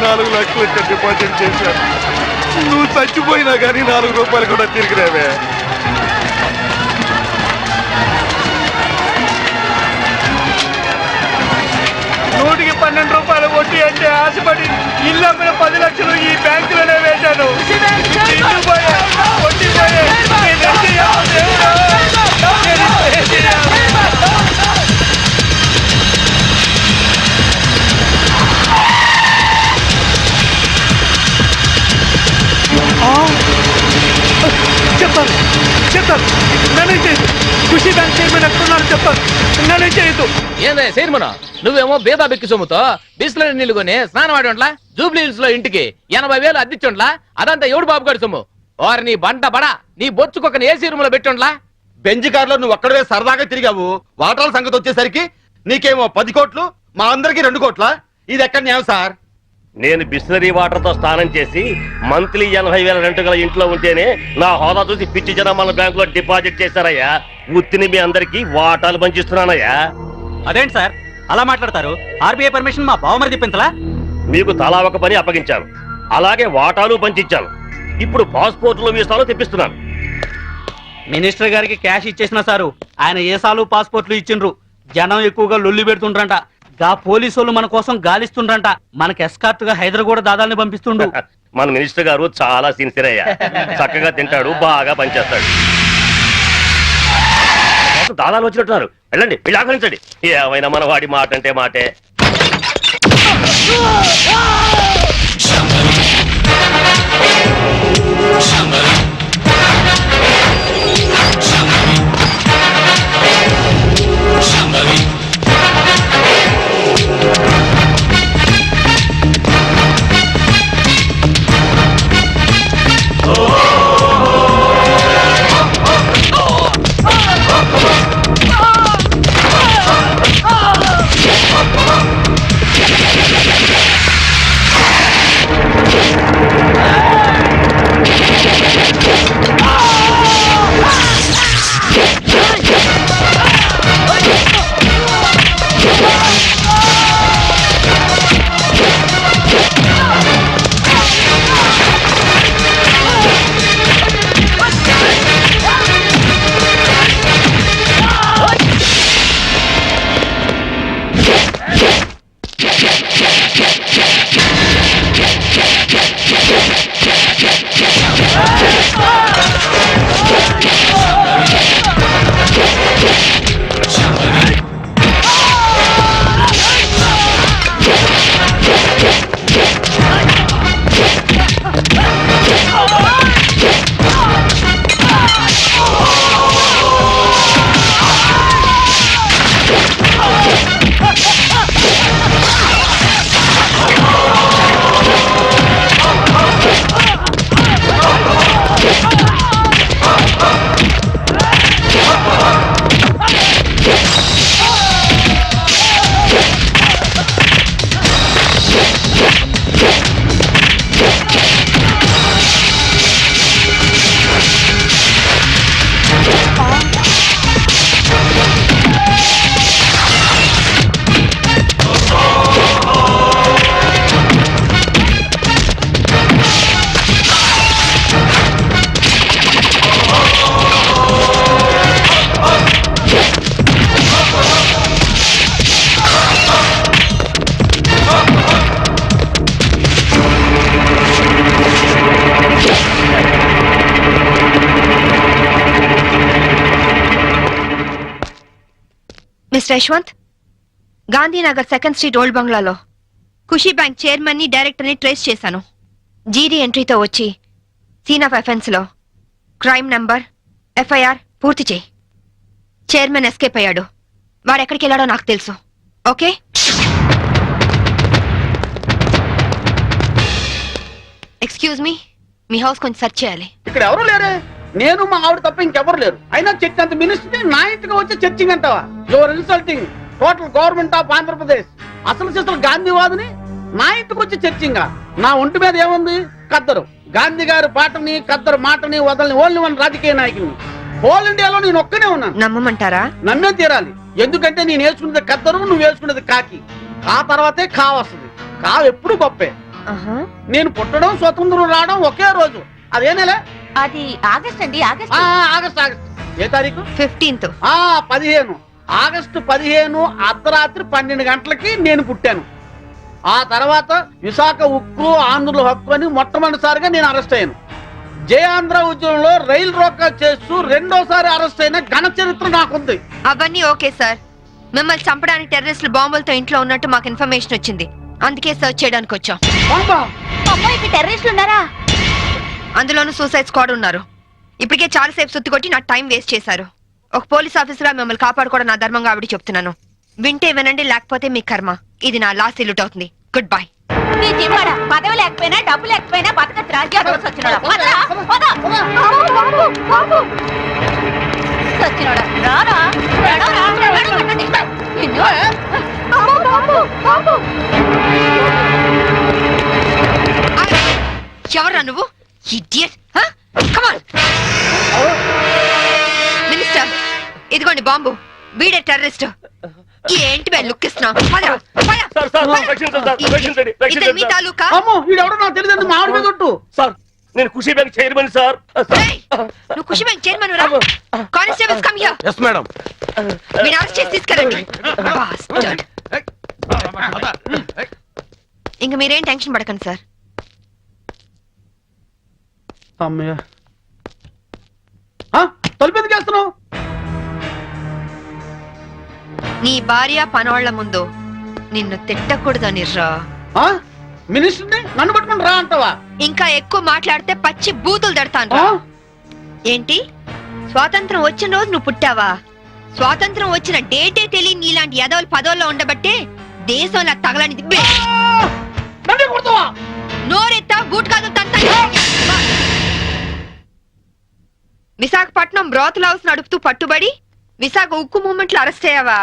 4 లక్షలు డిపాజిట్ చేశాను. నువ్వు చచ్చిపోయినా కానీ 4 రూపాయలు కూడా తిరిగి రావే. నూటికి 12 రూపాయలు వడ్డీ అంటే ఆశపడి ఇల్లు అమ్మిన 10 లక్షలు ఈ బ్యాంకులోనే వేశాను. ఇల్లు పోయే, వడ్డీ పోయే. చెప్తాను చెప్తాను నేనేం చేయదు. ఖుషి బ్యాంక్ చైర్మన్ ఎక్కడున్నారు చెప్తాను. నేనేం చేయొద్దు. ఏందే చైర్మన్, నువ్వేమో బీదా బెక్కి సొమ్ముతో బిస్లరీ నీళ్లు కొని స్నానం ఆడేట్లా జూబ్లీ హిల్స్ లో ఇంటికి 80,000 అద్దిచ్చోండ్లా. అదంతా ఎవడు బాబు గారి సొమ్ము? వారు నీ బంట బడా నీ బొచ్చుకొక ఏసీ రూమ్ లో పెట్టోండ్లా. బెంజ్ కార్ లో నువ్వు ఒక్కడే సరదాగా తిరిగావు. వాటాల సంగతి వచ్చేసరికి నీకేమో 10 కోట్లు, మా అందరికి 2 కోట్ల. ఇది ఎక్కడ న్యాయం సార్? నేను బిస్లరీ వాటర్ తో స్నానం చేసి మంత్లీ 80,000 రెంట్ గల ఇంట్లో ఉంటేనే నా హోదా చూసి పిచ్చి జనం మన బ్యాంక్ లో డిపాజిట్ చేశారయ్యా. ఉత్తిని మీ అందరికి వాటాలు పంచిస్తున్నానయ్యా. అదేంటి సార్ అలా మాట్లాడతారు? ఆర్బీఐ పర్మిషన్ మా బావమరిది పెంచలా? మీకు తలా ఒక పని అప్పగించాను, అలాగే వాటాలు పంచిచ్చాను. ఇప్పుడు పాస్పోర్ట్లు వీసాలు తెప్పిస్తున్నాను. మినిస్టర్ గారికి క్యాష్ ఇచ్చేసిన సారు ఆయన ఏసాలు పాస్పోర్ట్లు ఇచ్చిండ్రు. జనం ఎక్కువగా లొల్లి పెడుతుండ్రంట. గా పోలీసు వాళ్ళు మన కోసం గాలిస్తుండ్రంట. మనకి ఎస్కార్ట్ గా హైదరాబాద్ దాదాల్ని పంపిస్తుండు. మన మినిస్టర్ గారు చాలా సిన్సియర్ అయ్యా. చక్కగా తింటాడు, బాగా పనిచేస్తాడు. దాదాలు వచ్చినట్టున్నారు, వెళ్ళండి, వెళ్ళి ఆహ్వానించండి. ఏమైనా మన వాడి మాట అంటే మాటే. Mister Yashwant, Gandhinagar 2nd street old బంగ్లాలో ఖుషీ బ్యాంక్ చైర్మన్ ని డైరెక్టర్ ని ట్రేస్ చేశాను. జీడీ ఎంట్రీతో వచ్చి సీన్ ఆఫ్ అఫెన్స్ లో క్రైమ్ నంబర్ ఎఫ్ఐఆర్ పూర్తి చేయి. చైర్మన్ ఎస్కేప్ అయ్యాడు. వాడెక్కడికి వెళ్ళాడో నాకు తెలుసు. ఓకే? ఎక్స్క్యూజ్ మీ, మీ హౌస్ కొంచెం సెర్చ్ చేయాలి. ఇక్కడ ఎవరు లేరే? నేను మా ఆవిడ తప్ప ఇంకెవరు లేరు. అయినా చర్చ్ అంత మినిస్ట్రీ నా ఇంటికి వచ్చి చర్చింగ్ అంటావా? Your insulting total government of Andhra Pradesh. అసలు గాంధీవాదిని నా ఇంటికి వచ్చి చర్చింగా? నా ఒంటి మీద ఏముంది? కద్దరు. గాంధీ గారి పాటని కద్దరు మాటని వదలని ఓన్లీ వన్ రాజకీయ నాయకుని. హోల్ ఇండియాలో నేను ఒక్కనే ఉన్నాను. నమ్మమంటారా? నమ్మే తీరాలి. ఎందుకంటే నేను వేసుకునేది కద్దరు, నువ్వు వేసుకునేది కాకి. ఆ తర్వాతే కా వస్తుంది. కావు ఎప్పుడు గొప్పే. ఆహా. నేను పుట్టడం స్వతంత్రం రావడం ఒకే రోజు. అదే నెల? అది ఆగస్ట్ అండి, ఆగస్ట్. ఆగస్ట్. ఏ తారీఖు? 15th. 15. ఆగస్టు 15 అర్ధరాత్రి 12 గంటలకి నేను పుట్టాను. ఆ తర్వాత విశాఖ ఉక్కు ఆంధ్రుల హక్కు అని మొట్టమొదటిసారిగా నేను అరెస్ట్ అయ్యాను. జయాంధ్ర ఉద్యమంలో రైలు రోకా చేస్తూ రెండోసారి అరెస్ట్ అయిన ఘన చరిత్ర నాకుంది. అవన్నీ ఓకే సార్. మిమ్మల్ని చంపడానికి టెర్రరిస్టులు బాంబులతో ఇంట్లో ఉన్నట్టు మాకు ఇన్ఫర్మేషన్ వచ్చింది. అందుకే సర్చ్ చేయడానికి వచ్చాం. బాంబా? అమ్మో, ఇక్కడ టెర్రరిస్టులు ఉన్నారా? అందులోనూ సూసైడ్ స్క్వాడ్ ఉన్నారు. ఇప్పటికే చాలాసేపు సుత్తి కొట్టి నా టైం వేస్ట్ చేశారు. ఒక పోలీస్ ఆఫీసర్ మిమ్మల్ని కాపాడుకోవడం నా ధర్మంగా ఆవిడ చెప్తున్నాను. వింటే వినండి, లేకపోతే మీ కర్మ. ఇది నా లాస్ట్ ఇల్లుట్ అవుతుంది. Good bye. నీ జిమ్మాడ పదవి లేకపోయినా డబ్బు లేకపోయినా బతకచ్చు రాజ్యాలు సచ్చినోడా. సచ్చినోడా రారా. ఎవరా నువ్వు? ఇడియట్. కమ్ ఆన్ మినిస్టర్, ఇదిగోండి బాంబు. వీడే టెర్రరిస్ట్. ఏంటి బే లుక్ ఇస్తున్నావు? మీ తాలూకా? అమ్మో, వీడెవడో నాకు తెలియదు. మా ఆవిడ మీద కొట్టు. సార్, నేను ఖుషీ బ్యాంక్ చైర్మన్ సార్. ఏయ్, నువ్వు ఖుషి బ్యాంక్ చైర్మన్ రా. Constables come here. Yes madam. వీడిని అరెస్ట్ చేసి తీసుకెళ్ళండి. Bastard. ఇంక మీరేం టెన్షన్ పడకండి సార్. అమ్మయ్య. తలుపు ఎందుకు వేస్తున్నావు? నీ భార్య పనోళ్ల ముందు నిన్ను తిట్టకూడదని రా. మినిస్టర్ని నన్ను పట్టుకుని రా అంటావా? ఇంకా ఎక్కువ మాట్లాడితే పచ్చి బూతులు దడతాను రా. ఏంటి, స్వాతంత్రం వచ్చిన రోజు నువ్వు పుట్టావా? స్వాతంత్రం వచ్చిన డేటే తెలియని నీలాంటి యదవులు పదవుల్లో ఉండబట్టే దేశంలో తగలనిది. నోరెత్తా బూట్ కాదు తంతా. విశాఖపట్నం బ్రోతల్ హౌస్ నడుపుతూ పట్టుబడి విశాఖ ఉక్కు మూవ్మెంట్ లో అరెస్ట్ అయ్యావా?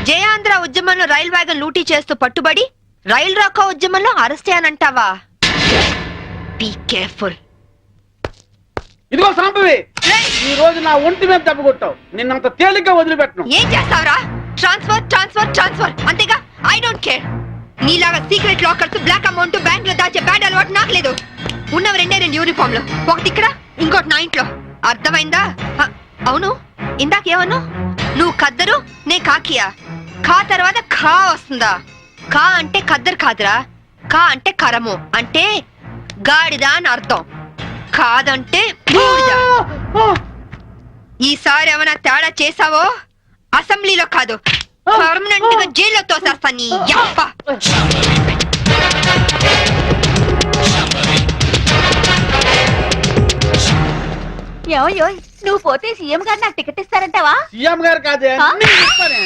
జయాంధ్ర ఉద్యమంలో రైల్ వ్యాగన్ లూటీ చేస్తూ పట్టుబడి రైల్ రోకో ఉద్యమంలో అరెస్ట్ అయ్యానంటావా? Be careful. ఇదిగో సాంబవి, ఈ రోజు నా ఒంటి మీద దెబ్బ కొట్టావు. నిన్నంత తేలిగ్గా వదిలిపెట్టను. ఏం చేస్తావురా? ట్రాన్స్ఫర్ ట్రాన్స్ఫర్ ట్రాన్స్ఫర్ అంతేగా. I don't care. నీలాగా secret lockers, black amount bank లో దాచే బ్యాడ్ అలవాటు నాకు లేదు. ఉన్నవి 2 యూనిఫామ్ లో, ఒకటి ఇక్కడ, ఇంకోటి నా ఇంట్లో. అర్థమైందా? అవును, ఇందాకేమన్నా? నువ్వు కద్దరు, నే కాకియా. ఖా తర్వాత ఖా వస్తుందా? ఖా అంటే ఖద్దరు కాదురా. ఖా అంటే కరము, అంటే గాడిద అని అర్థం. కాదంటే బూడిద. ఈసారి ఏమైనా తేడా చేసావో అసెంబ్లీలో కాదు, పర్మనెంట్ గా జైల్లో తోసేస్తా నీ యప్ప. నువ్వు పోతే సీఎం గారు నాకు టికెట్ ఇస్తారంటావా? సీఎం గారు కాదే, ఆ? నేను ఇస్తానే.